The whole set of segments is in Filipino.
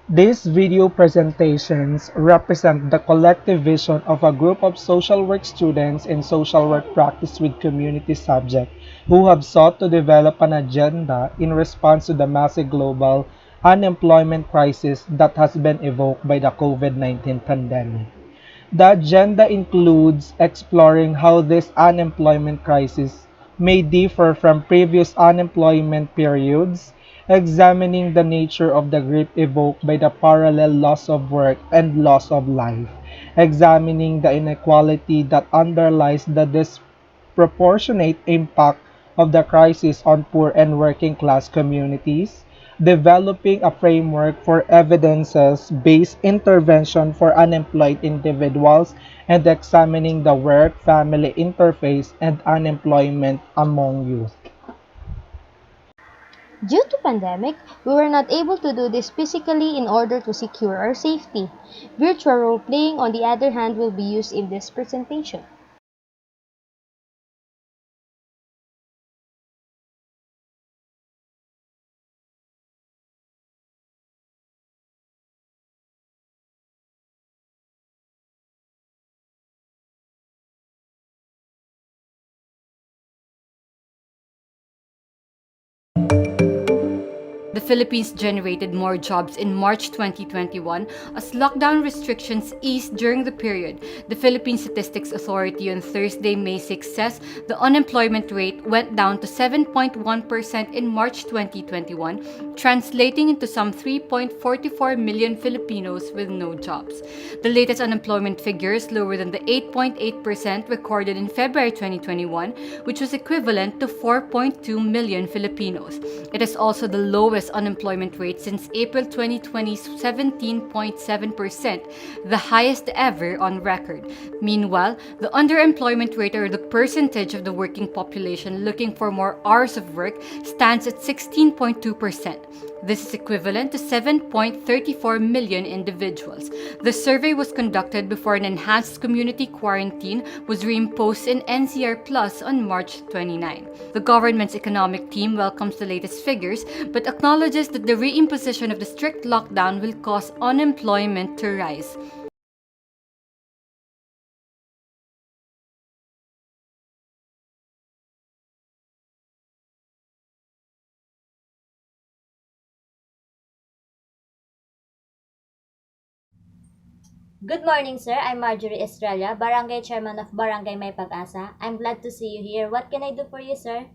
These video presentations represent the collective vision of a group of social work students in social work practice with community subject who have sought to develop an agenda in response to the massive global unemployment crisis that has been evoked by the COVID-19 pandemic. The agenda includes exploring how this unemployment crisis may differ from previous unemployment periods, examining the nature of the grief evoked by the parallel loss of work and loss of life, examining the inequality that underlies the disproportionate impact of the crisis on poor and working class communities, developing a framework for evidences-based intervention for unemployed individuals, and examining the work-family interface and unemployment among youth. Due to pandemic, we were not able to do this physically in order to secure our safety. Virtual role-playing, on the other hand, will be used in this presentation. The Philippines generated more jobs in March 2021 as lockdown restrictions eased during the period. The Philippine Statistics Authority on Thursday, May 6 says the unemployment rate went down to 7.1% in March 2021, translating into some 3.44 million Filipinos with no jobs. The latest unemployment figure is lower than the 8.8% recorded in February 2021, which was equivalent to 4.2 million Filipinos. It is also the lowest unemployment rate since April 2020's 17.7%, the highest ever on record. Meanwhile, the underemployment rate, or the percentage of the working population looking for more hours of work, stands at 16.2%. This is equivalent to 7.34 million individuals. The survey was conducted before an enhanced community quarantine was reimposed in NCR Plus on March 29. The government's economic team welcomes the latest figures but acknowledges that the reimposition of the strict lockdown will cause unemployment to rise. Good morning, sir. I'm Marjorie Estrella, Barangay Chairman of Barangay May Pag-asa. I'm glad to see you here. What can I do for you, sir?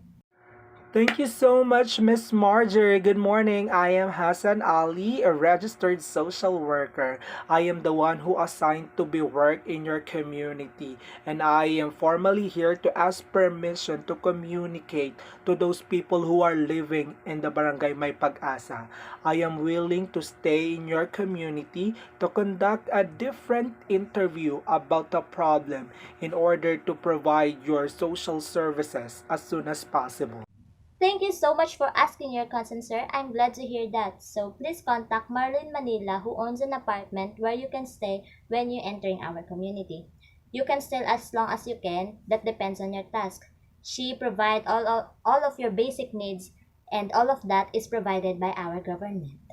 Thank you so much, Miss Marjorie. Good morning. I am Hassan Ali, a registered social worker. I am the one who assigned to be work in your community, and I am formally here to ask permission to communicate to those people who are living in the Barangay May Pag-asa. I am willing to stay in your community to conduct a different interview about the problem in order to provide your social services as soon as possible. Thank you so much for asking your concern, sir. I'm glad to hear that. So please contact Marlene Manila, who owns an apartment where you can stay when you entering our community. You can stay as long as you can. That depends on your task. She provides all of your basic needs, and all of that is provided by our government.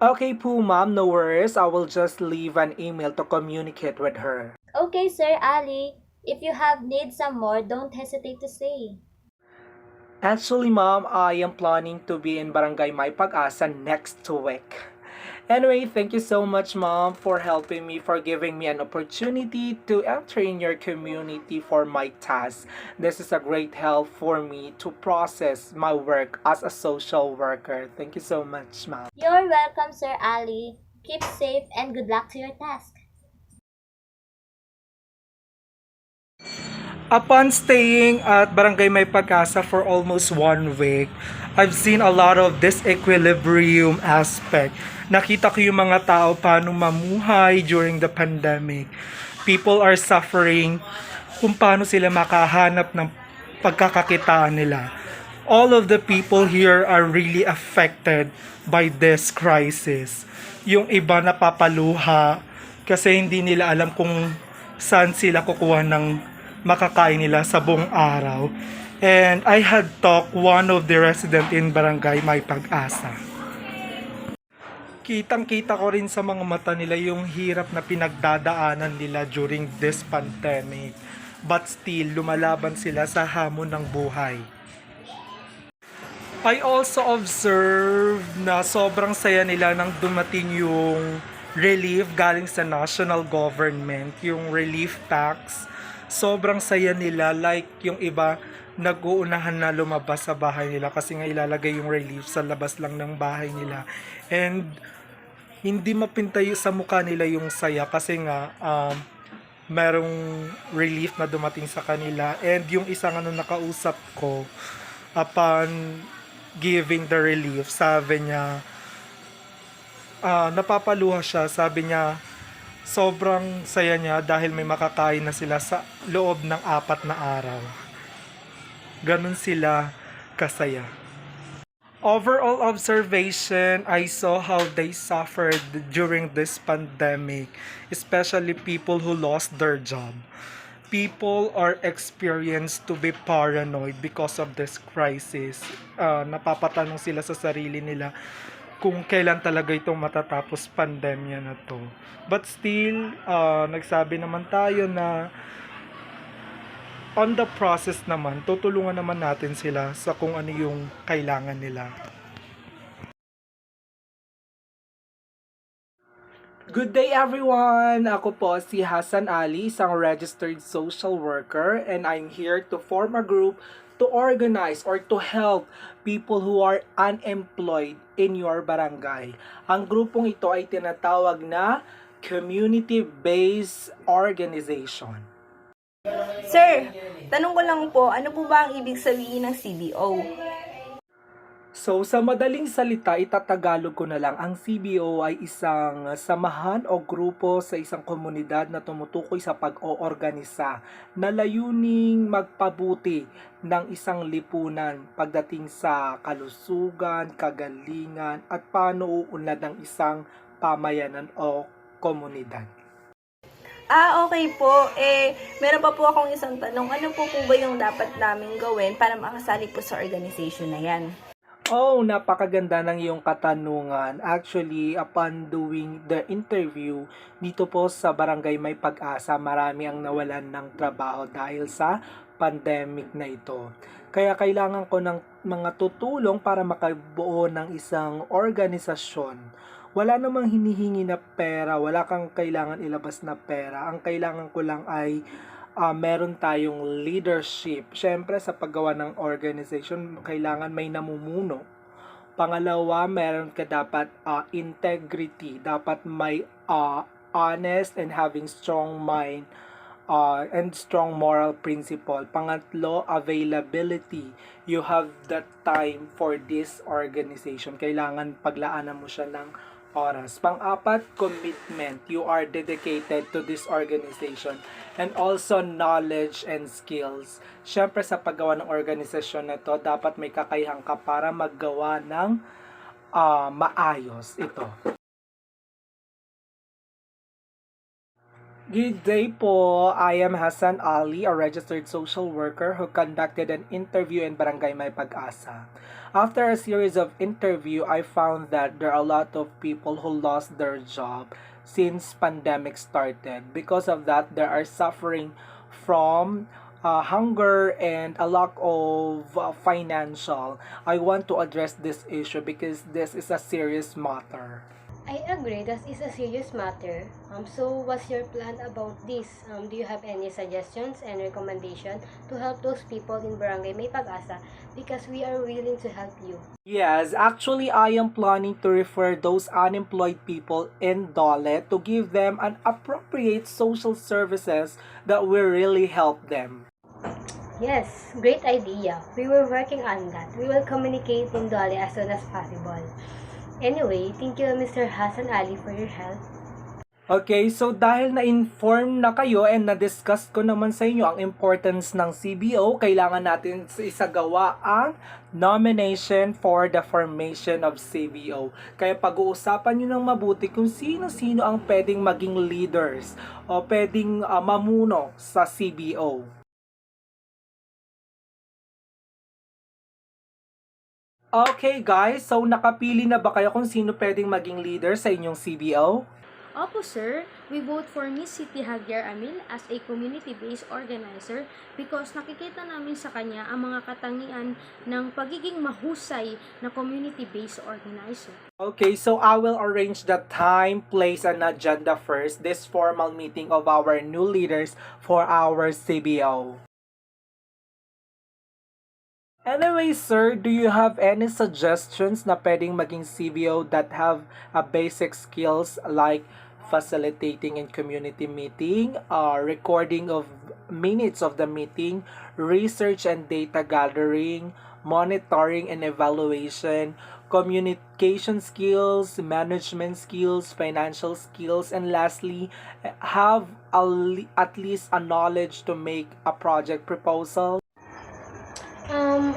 Okay po ma'am, no worries. I will just leave an email to communicate with her. Okay, Sir Ali. If you have needs some more, don't hesitate to say. Actually ma'am, I am planning to be in Barangay May Pag-asa next week. Anyway, thank you so much ma'am for helping me, for giving me an opportunity to enter in your community for my task. This is a great help for me to process my work as a social worker. Thank you so much ma'am. You're welcome, Sir Ali. Keep safe and good luck to your task. Upon staying at Barangay May Pag-asa for almost 1 week, I've seen a lot of disequilibrium aspect. Nakita ko yung mga tao paano mamuhay during the pandemic. People are suffering kung paano sila makahanap ng pagkakakitaan nila. All of the people here are really affected by this crisis. Yung iba napapaluha kasi hindi nila alam kung saan sila kukuha ng makakain nila sa buong araw. And I had talked one of the resident in Barangay May Pag-asa. Kitang-kita ko rin sa mga mata nila yung hirap na pinagdadaanan nila during this pandemic. But still, lumalaban sila sa hamon ng buhay. I also observe na sobrang saya nila nang dumating yung relief galing sa national government, yung relief tax. Sobrang saya nila, like yung iba nag-uunahan na lumabas sa bahay nila kasi nga ilalagay yung relief sa labas lang ng bahay nila. And hindi mapintay sa mukha nila yung saya kasi nga merong relief na dumating sa kanila. And yung isang nakausap ko, upon giving the relief, sabi niya, napapaluha siya, sabi niya, sobrang saya niya dahil may makakain na sila sa loob ng 4 na araw. Ganun sila kasaya. Overall observation, I saw how they suffered during this pandemic, especially people who lost their job. People are experienced to be paranoid because of this crisis. Napapatanong sila sa sarili nila kung kailan talaga itong matatapos pandemya na to. But still, nagsabi naman tayo na on the process naman, tutulungan naman natin sila sa kung ano yung kailangan nila. Good day everyone! Ako po si Hassan Ali, isang registered social worker, and I'm here to form a group to organize or to help people who are unemployed in your barangay. Ang grupong ito ay tinatawag na Community-Based Organization. Sir, tanong ko lang po, ano po ba ang ibig sabihin ng CBO? So, sa madaling salita, itatagalog ko na lang, ang CBO ay isang samahan o grupo sa isang komunidad na tumutukoy sa pag-oorganisa na layuning magpabuti ng isang lipunan pagdating sa kalusugan, kagalingan, at paano uunlad ng isang pamayanan o komunidad. Okay po. Meron pa po akong isang tanong. Ano po ba yung dapat namin gawin para makasali po sa organization na yan? Oh, napakaganda ng iyong katanungan. Actually, upon doing the interview, dito po sa Barangay May Pag-asa, marami ang nawalan ng trabaho dahil sa pandemic na ito. Kaya kailangan ko ng mga tutulong para makabuo ng isang organisasyon. Wala namang hinihingi na pera, wala kang kailangan ilabas na pera. Ang kailangan ko lang ay meron tayong leadership. Siyempre, sa paggawa ng organization, kailangan may namumuno. Pangalawa, meron ka dapat integrity. Dapat may honest and having strong mind and strong moral principle. Pangatlo, availability. You have the time for this organization. Kailangan paglaanan mo siya ng oras. Pang-apat, commitment. You are dedicated to this organization. And also knowledge and skills. Siyempre sa paggawa ng organisasyon na to, dapat may kakayahan ka para maggawa ng maayos ito. Good day po. I am Hassan Ali, a registered social worker who conducted an interview in Barangay May Pag-asa. After a series of interview, I found that there are a lot of people who lost their job since pandemic started. Because of that, they are suffering from hunger and a lack of financial. I want to address this issue because this is a serious matter. I agree, that is a serious matter. So what's your plan about this? Do you have any suggestions and recommendation to help those people in Barangay May Pag-asa? Because we are willing to help you. Yes, actually I am planning to refer those unemployed people in Dole to give them an appropriate social services that will really help them. Yes, great idea. We were working on that. We will communicate in Dole as soon as possible. Anyway, thank you Mr. Hassan Ali for your help. Okay, so dahil na-inform na kayo and na-discuss ko naman sa inyo ang importance ng CBO, kailangan natin isagawa ang nomination for the formation of CBO. Kaya pag-uusapan nyo ng mabuti kung sino-sino ang pwedeng maging leaders o pwedeng mamuno sa CBO. Okay guys, so nakapili na ba kayo kung sino pwedeng maging leader sa inyong CBO? Opo, sir. We vote for Miss Siti Hagyar Amil as a community-based organizer because nakikita namin sa kanya ang mga katangian ng pagiging mahusay na community-based organizer. Okay, so I will arrange the time, place, and agenda first, this formal meeting of our new leaders for our CBO. Anyway, sir, do you have any suggestions na pwedeng maging CBO that have a basic skills like facilitating in community meeting, recording of minutes of the meeting, research and data gathering, monitoring and evaluation, communication skills, management skills, financial skills, and lastly, have at least a knowledge to make a project proposal?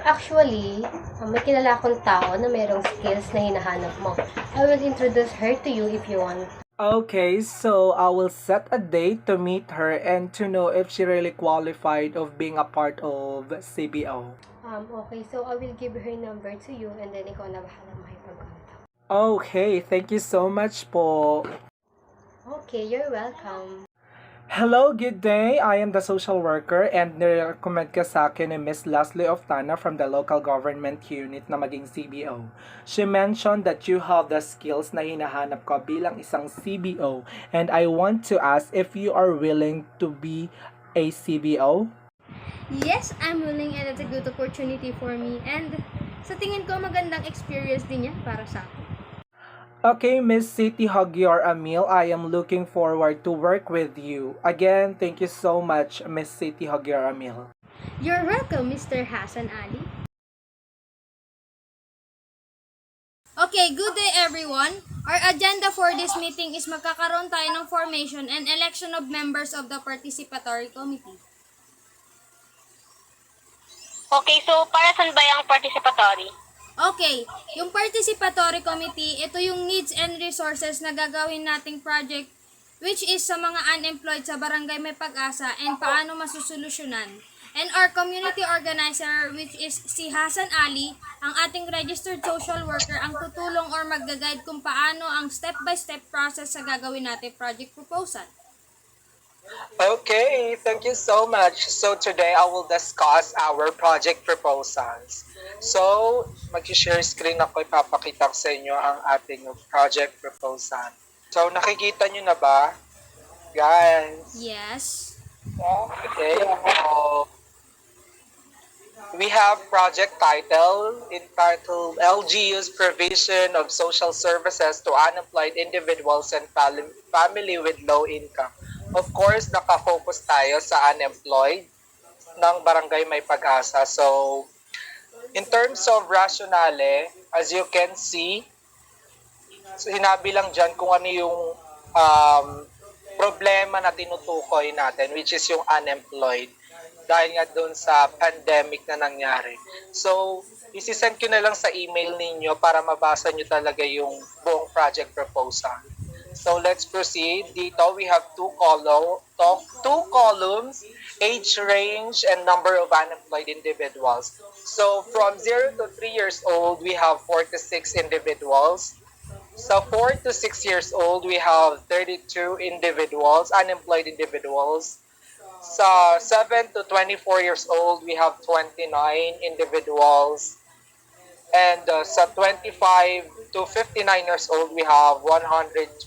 Actually, may kilala akong tao na mayroong skills na hinahanap mo. I will introduce her to you if you want. Okay, so I will set a date to meet her and to know if she really qualified of being a part of CBO. Okay, so I will give her number to you and then ikaw na bahala makipag-contact. Okay, thank you so much po. Okay, you're welcome. Hello, good day. I am the social worker and nirecommend ka sa akin ni Miss Leslie Oftana from the local government unit na maging CBO. She mentioned that you have the skills na hinahanap ko bilang isang CBO and I want to ask if you are willing to be a CBO? Yes, I'm willing and it's a good opportunity for me and sa tingin ko magandang experience din yan para sa akin. Okay, Miss City Hagyar Amil, I am looking forward to work with you. Again, thank you so much, Miss City Hagyar Amil. You're welcome, Mr. Hassan Ali. Okay, good day everyone. Our agenda for this meeting is magkakaroon tayo ng formation and election of members of the participatory committee. Okay, so para saan ba yung participatory? Okay, yung participatory committee, ito yung needs and resources na gagawin nating project which is sa mga unemployed sa barangay May Pag-asa and paano masusolusyonan. And our community organizer which is si Hassan Ali, ang ating registered social worker, ang tutulong or magga-guide kung paano ang step-by-step process sa gagawin nating project proposal. Okay, thank you so much. So today I will discuss our project proposals. So, mag-share screen ako, ipapakita ko sa inyo ang ating project proposal. So, nakikita nyo na ba? Guys? Yes. Okay. So, we have project title entitled LGU's Provision of Social Services to Unemployed Individuals and Family with Low Income. Of course, nakafocus tayo sa unemployed ng Barangay May Pag-asa. So, in terms of rationale, as you can see, sinabi lang dyan kung ano yung problema na tinutukoy natin, which is yung unemployed. Dahil nga doon sa pandemic na nangyari. So, isisend ko na lang sa email ninyo para mabasa nyo talaga yung buong project proposal. So, let's proceed. Dito, we have two columns, age range, and number of unemployed individuals. So, from 0 to 3 years old, we have 46 individuals. So, 4 to 6 years old, we have 32 individuals, unemployed individuals. Sa 7 to 24 years old, we have 29 individuals. And sa 25 to 59 years old, we have 112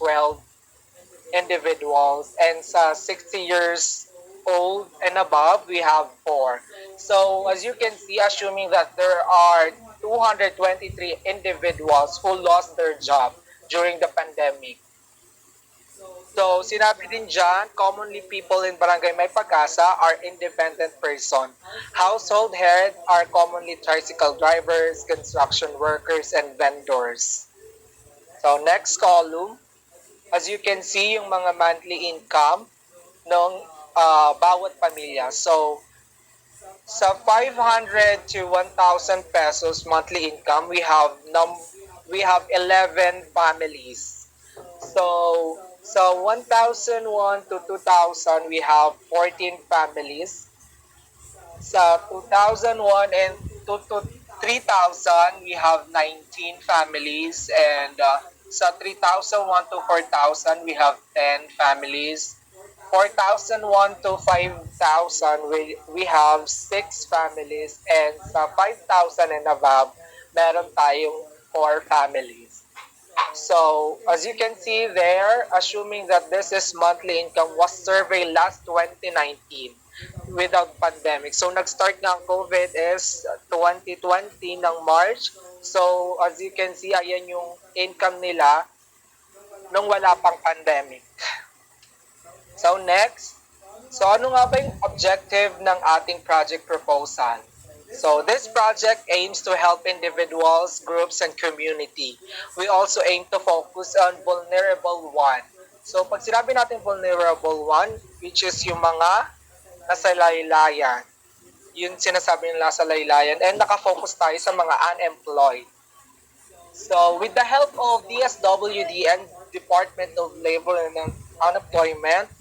individuals. And sa 60 years old and above, we have 4. So, as you can see, assuming that there are 223 individuals who lost their job during the pandemic. So, sinabi din dyan, commonly people in Barangay May Pag-asa are independent person. Household head are commonly tricycle drivers, construction workers, and vendors. So, next column, as you can see, yung mga monthly income ng bawat pamilya. So, sa 500 to 1,000 pesos monthly income, we have 11 families. So, 1,001 to 2,000, we have 14 families. Sa 2,001 and 2 to 3,000, we have 19 families, and sa 3,001 to 4,000, we have 10 families. 4,001 to 5,000, we have 6 families, and sa 5,000 and above, meron tayong 4 families. So, as you can see there, assuming that this is monthly income was surveyed last 2019 without pandemic. So, nag-start nga ang COVID is 2020 ng March. So, as you can see, ayan yung income nila nung wala pang pandemic. So, next. So, ano nga ba yung objective ng ating project proposal? So, this project aims to help individuals, groups, and community. We also aim to focus on vulnerable one. So, pag sinabi natin vulnerable one, which is yung mga nasa laylayan, yun sinasabi nila sa laylayan, and nakafocus tayo sa mga unemployed. So, with the help of DSWD and Department of Labor and Unemployment,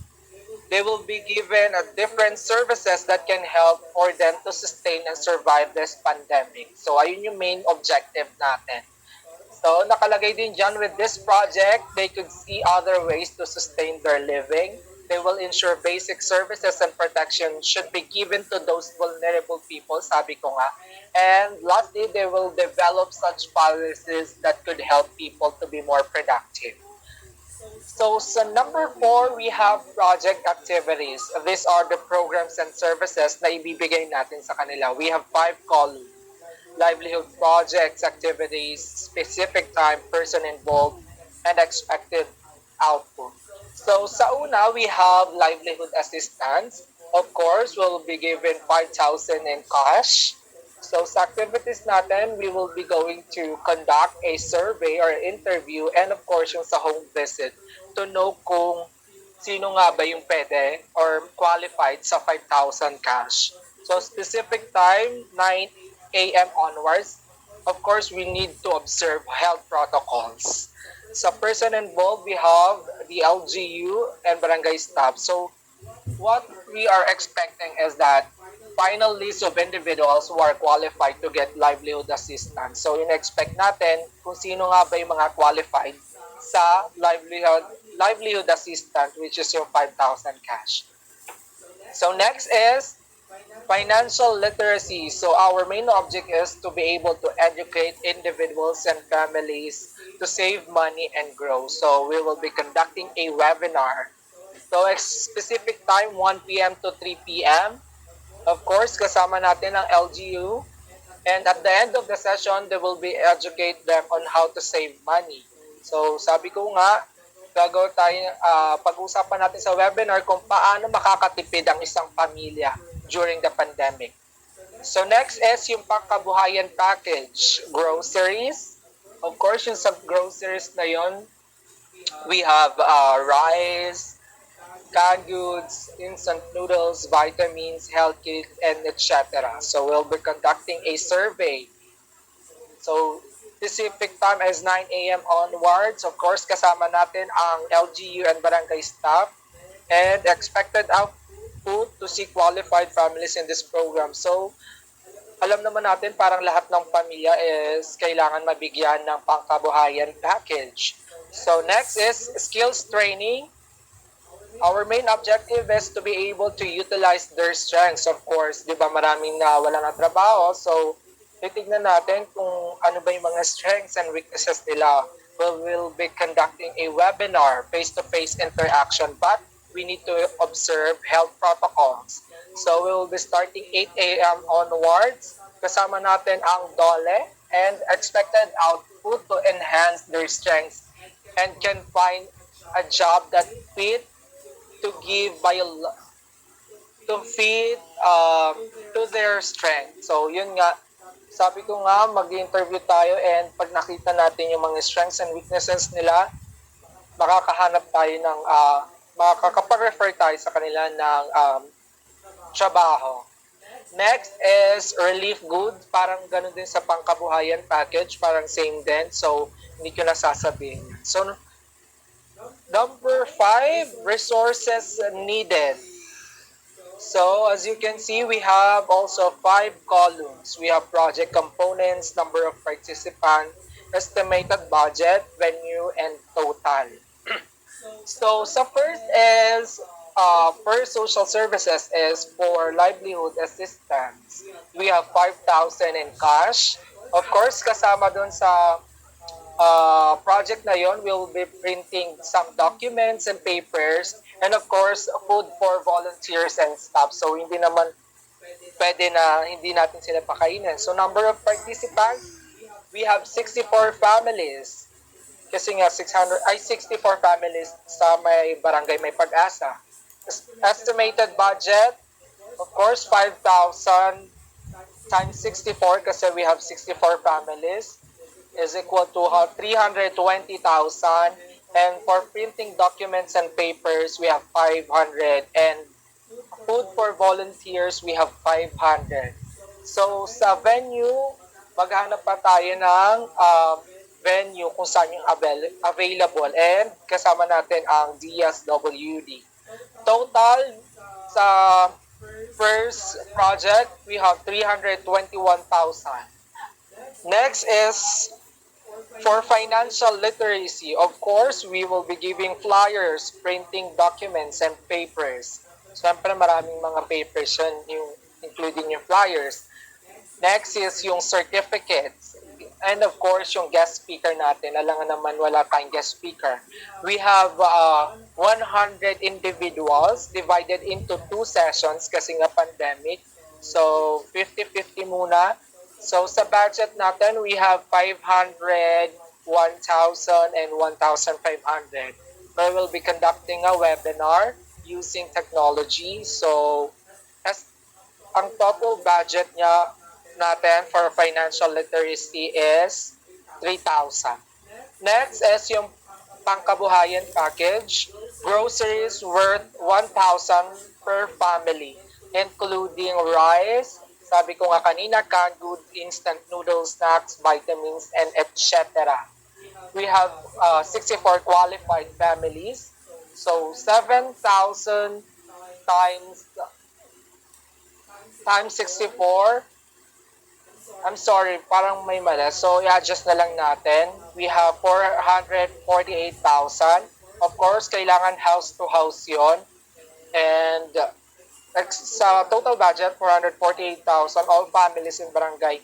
they will be given different services that can help for them to sustain and survive this pandemic. So, ayun yung main objective natin. So, nakalagay din dyan with this project, they could see other ways to sustain their living. They will ensure basic services and protection should be given to those vulnerable people, sabi ko nga. And lastly, they will develop such policies that could help people to be more productive. So sa number 4, we have project activities. These are the programs and services na ibibigay natin sa kanila. We have 5 columns. Livelihood projects, activities, specific time, person involved, and expected output. So sa una, we have livelihood assistance. Of course, we'll be given 5,000 in cash. So sa activities natin, we will be going to conduct a survey or interview, and of course yung sa home visit to know kung sino nga ba yung pwede or qualified sa 5,000 cash. So specific time, 9 a.m. onwards. Of course, we need to observe health protocols. Sa person involved, we have the LGU and barangay staff. So what we are expecting is that final list of individuals who are qualified to get livelihood assistance. So, in-expect natin kung sino nga ba yung mga qualified sa livelihood assistance, which is yung 5,000 cash. So, next is financial literacy. So, our main object is to be able to educate individuals and families to save money and grow. So, we will be conducting a webinar. So, specific time, 1 p.m. to 3 p.m. Of course, kasama natin ang LGU. And at the end of the session, they will be educate them on how to save money. So, sabi ko nga, pag-usapan natin sa webinar kung paano makakatipid ang isang pamilya during the pandemic. So, next is yung pangkabuhayan package. Groceries. Of course, yung sa groceries na yon, we have rice, canned goods, instant noodles, vitamins, health kit, and etc. So we'll be conducting a survey. So specific time is 9 a.m. onwards. Of course, kasama natin ang LGU and barangay staff, and expected output to see qualified families in this program. So alam naman natin parang lahat ng pamilya is kailangan mabigyan ng pangkabuhayan package. So next is skills training. Our main objective is to be able to utilize their strengths. Of course, di ba maraming na wala na trabaho. So, titignan natin kung ano ba yung mga strengths and weaknesses nila. We will be conducting a webinar, face-to-face interaction, but we need to observe health protocols. So, we will be starting 8 a.m. onwards. Kasama natin ang DOLE and expected output to enhance their strengths and can find a job that fit to give to feed to their strength. So, yun nga, sabi ko nga, mag-interview tayo, and pag nakita natin yung mga strengths and weaknesses nila, makakahanap tayo ng, makakapag-refer tayo sa kanila ng trabaho. Next is relief goods. Parang ganun din sa pangkabuhayan package, parang same din. So, hindi ko nasasabihin. So, number 5, resources needed. So as you can see, we have also five columns. We have project components, number of participants, estimated budget, venue, and total. So sa first is first social services is for livelihood assistance. We have 5,000 in cash. Of course, kasama dun sa project na yon, we'll be printing some documents and papers, and of course, food for volunteers and staff. So hindi naman pwede na hindi natin sila pakainin. So number of participants, we have 64 families. Kasi nga 64 families sa may barangay may pag-asa. Estimated budget, of course, 5,000 times 64 kasi we have 64 families is equal to 320,000, and for printing documents and papers we have 500, and food for volunteers we have 500. So sa venue, maghanap pa tayo ng venue kung saan yung available, and kasama natin ang DSWD. Total sa first project, we have 321,000. Next is for financial literacy. Of course, we will be giving flyers, printing documents, and papers. Siyempre, maraming mga papers yun, including yung flyers. Next is yung certificates. And of course, yung guest speaker natin. Alam nga naman, wala tayong guest speaker. We have 100 individuals divided into two sessions kasi nga pandemic. So, 50-50 muna. So, sa budget natin, we have 500, 1,000, and 1,500. We will be conducting a webinar using technology. So, as ang total budget niya natin for financial literacy is 3,000. Next is yung pangkabuhayan package. Groceries worth 1,000 per family, including rice, sabi ko nga kanina, canned good, instant noodles, snacks, vitamins, and etc. We have 64 qualified families. So 7,000 times 64. I'm sorry, parang may mali. So, i-adjust na lang natin. We have 448,000. Of course, kailangan house-to-house yon. And sa total budget, 448,000, all families in barangay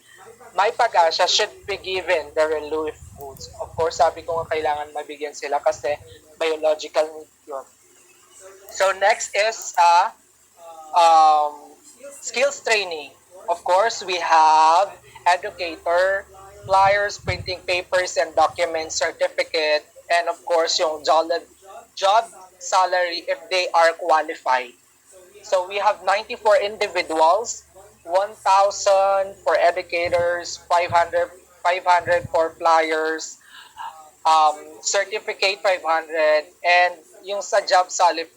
may pag-asa should be given the relief foods. Of course, sabi ko nga kailangan mabigyan sila kasi biological need yun. So, next is skills training. Of course, we have educator, flyers, printing papers and documents, certificate, and of course, yung job salary if they are qualified. So we have 94 individuals, 1,000 for educators, 500 for flyers, certificate 500, and yung sa job salary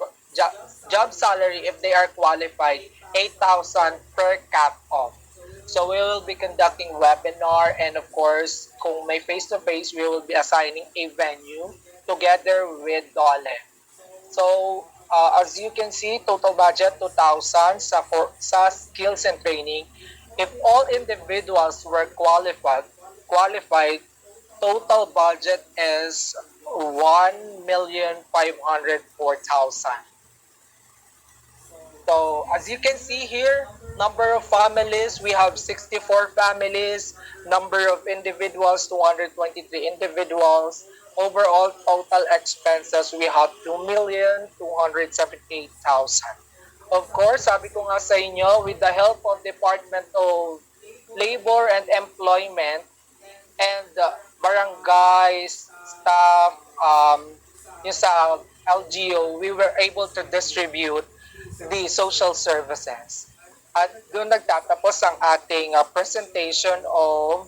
if they are qualified, 8,000 per cut-off. So we will be conducting webinar, and of course, kung may face-to-face, we will be assigning a venue together with DOLE. So as you can see, total budget 2,000 sa skills and training. If all individuals were qualified, total budget is 1,504,000. So, as you can see here, number of families, we have 64 families. Number of individuals, 223 individuals. Overall total expenses, we have 2,278,000. Of course, sabi ko nga sa inyo, with the help of Department of Labor and Employment and barangays, staff, yung sa LGO, we were able to distribute the social services. At doon nagtatapos ang ating presentation of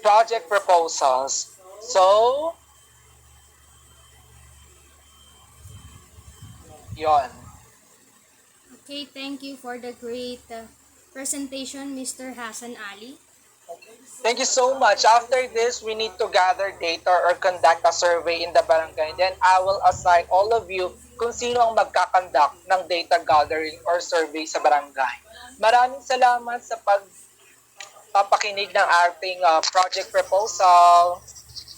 project proposals. So, yon. Okay, thank you for the great presentation, Mr. Hassan Ali. Thank you so much. After this, we need to gather data or conduct a survey in the barangay. Then I will assign all of you kung sino ang magkakandak ng data gathering or survey sa barangay. Maraming salamat sa pagpapakinig ng ating project proposal.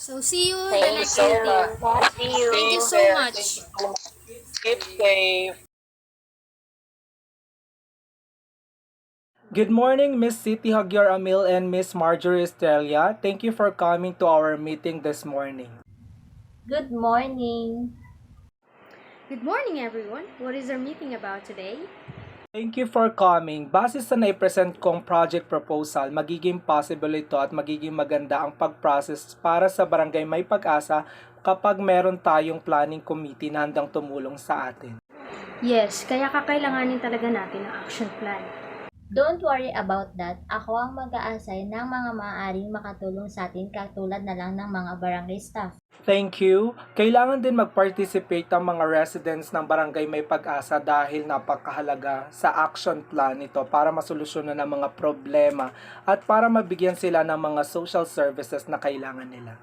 So, see you the Thank Thank you next so meeting. much. you. See you. Thank you See so there. much. Thank you so much. Keep safe. Good morning, Miss City Hagyar Amil and Miss Marjorie Estrella. Thank you for coming to our meeting this morning. Good morning. Good morning, everyone. What is our meeting about today? Thank you for coming. Base sa na-present kong project proposal, magiging possible ito at magiging maganda ang pag-process para sa Barangay May Pag-asa kapag meron tayong planning committee na handang tumulong sa atin. Yes, kaya kakailanganin talaga natin ang action plan. Don't worry about that. Ako ang mag-a-assign ng mga maaaring makatulong sa atin katulad na lang ng mga barangay staff. Thank you. Kailangan din mag-participate ang mga residents ng Barangay May Pag-asa dahil napakahalaga sa action plan nito para masolusyonan ang mga problema at para mabigyan sila ng mga social services na kailangan nila.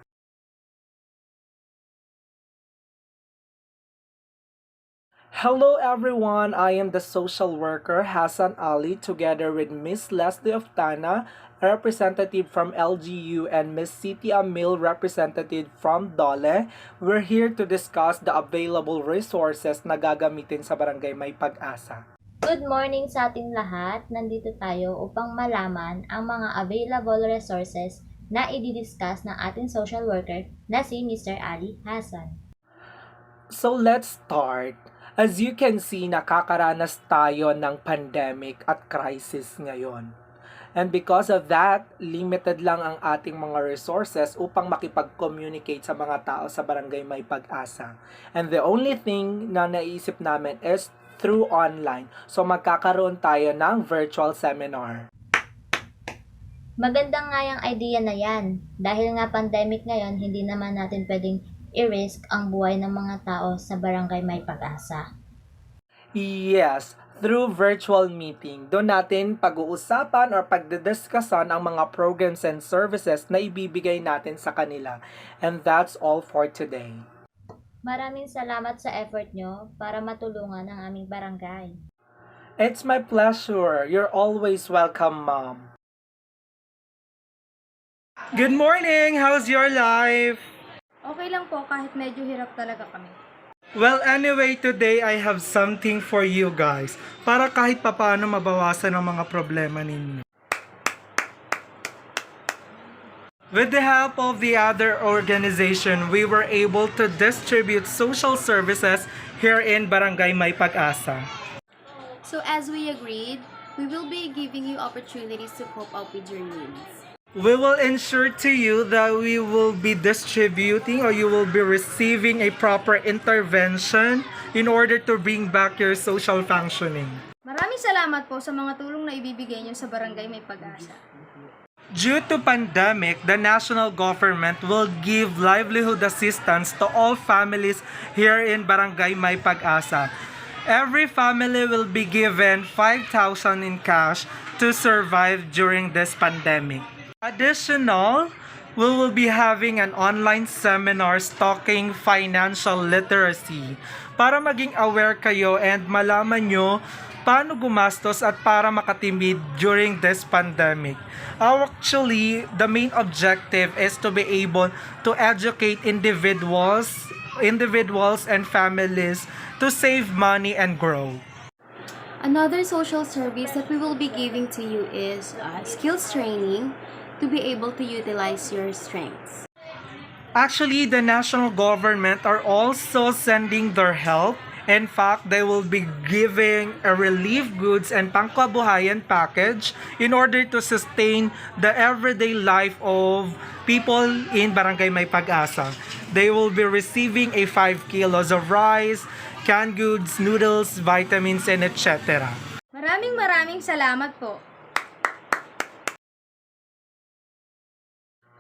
Hello everyone, I am the social worker Hassan Ali together with Miss Leslie Oftana, a representative from LGU, and Miss Siti Amil, representative from Dole. We're here to discuss the available resources na gagamitin sa Barangay May Pag-asa. Good morning sa ating lahat. Nandito tayo upang malaman ang mga available resources na i-discuss ng ating social worker na si Mr. Ali Hassan. So let's start. As you can see, nakakaranas tayo ng pandemic at crisis ngayon. And because of that, limited lang ang ating mga resources upang makipag-communicate sa mga tao sa Barangay May Pag-asa. And the only thing na naisip namin is through online. So magkakaroon tayo ng virtual seminar. Maganda nga yung idea na yan. Dahil nga pandemic ngayon, hindi naman natin pwedeng i-risk ang buhay ng mga tao sa Barangay May Pag-asa. Yes, through virtual meeting, doon natin pag-uusapan or pagdidiskussan ang mga programs and services na ibibigay natin sa kanila. And that's all for today. Maraming salamat sa effort nyo para matulungan ang aming barangay. It's my pleasure. You're always welcome, Mom. Good morning! How's your life? Okay lang po kahit medyo hirap talaga kami. Well, anyway, today I have something for you guys para kahit papaano mabawasan ang mga problema ninyo. With the help of the other organization, we were able to distribute social services here in Barangay May Pag-asa. So as we agreed, we will be giving you opportunities to cope up with your needs. We will ensure to you that we will be distributing or you will be receiving a proper intervention in order to bring back your social functioning. Maraming salamat po sa mga tulong na ibibigay niyo sa Barangay May Pag-asa. Due to pandemic, the national government will give livelihood assistance to all families here in Barangay May Pag-asa. Every family will be given 5,000 in cash to survive during this pandemic. Additional, we will be having an online seminar talking financial literacy para maging aware kayo and malaman nyo paano gumastos at para makatimid during this pandemic. Actually, the main objective is to be able to educate individuals and families to save money and grow. Another social service that we will be giving to you is skills training to be able to utilize your strengths. Actually, the national government are also sending their help. In fact, they will be giving a relief goods and pangkabuhayan package in order to sustain the everyday life of people in Barangay May Pag-asa. They will be receiving a 5 kilos of rice, canned goods, noodles, vitamins, and etc. Maraming salamat po.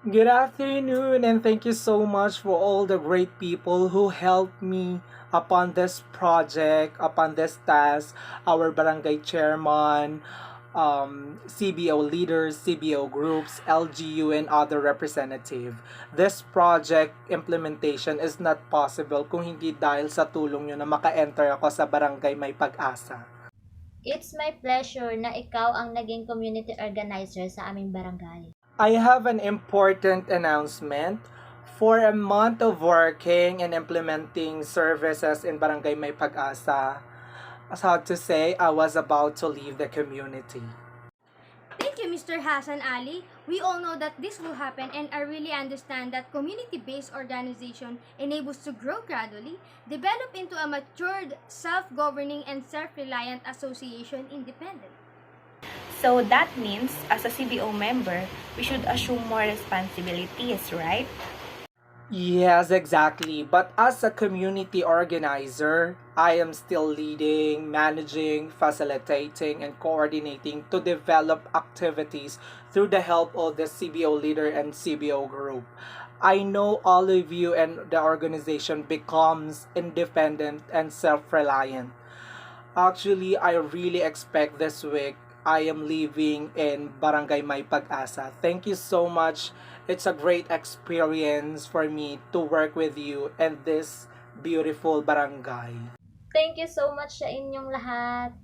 Good afternoon and thank you so much for all the great people who helped me upon this project, upon this task. Our barangay chairman, CBO leaders, CBO groups, LGU, and other representative. This project implementation is not possible kung hindi dahil sa tulong nyo na maka-enter ako sa Barangay May Pag-asa. It's my pleasure na ikaw ang naging community organizer sa aming barangay. I have an important announcement. For a month of working and implementing services in Barangay May Pag-asa, sad to say, I was about to leave the community. Thank you, Mr. Hassan Ali. We all know that this will happen, and I really understand that community-based organization enables to grow gradually, develop into a matured, self-governing, and self-reliant association independent. So that means, as a CBO member, we should assume more responsibilities, right? Yes, exactly. But as a community organizer, I am still leading, managing, facilitating, and coordinating to develop activities through the help of the CBO leader and CBO group. I know all of you and the organization becomes independent and self-reliant. Actually, I really expect this week I am living in Barangay May Pag-asa. Thank you so much. It's a great experience for me to work with you and this beautiful barangay. Thank you so much sa inyong lahat.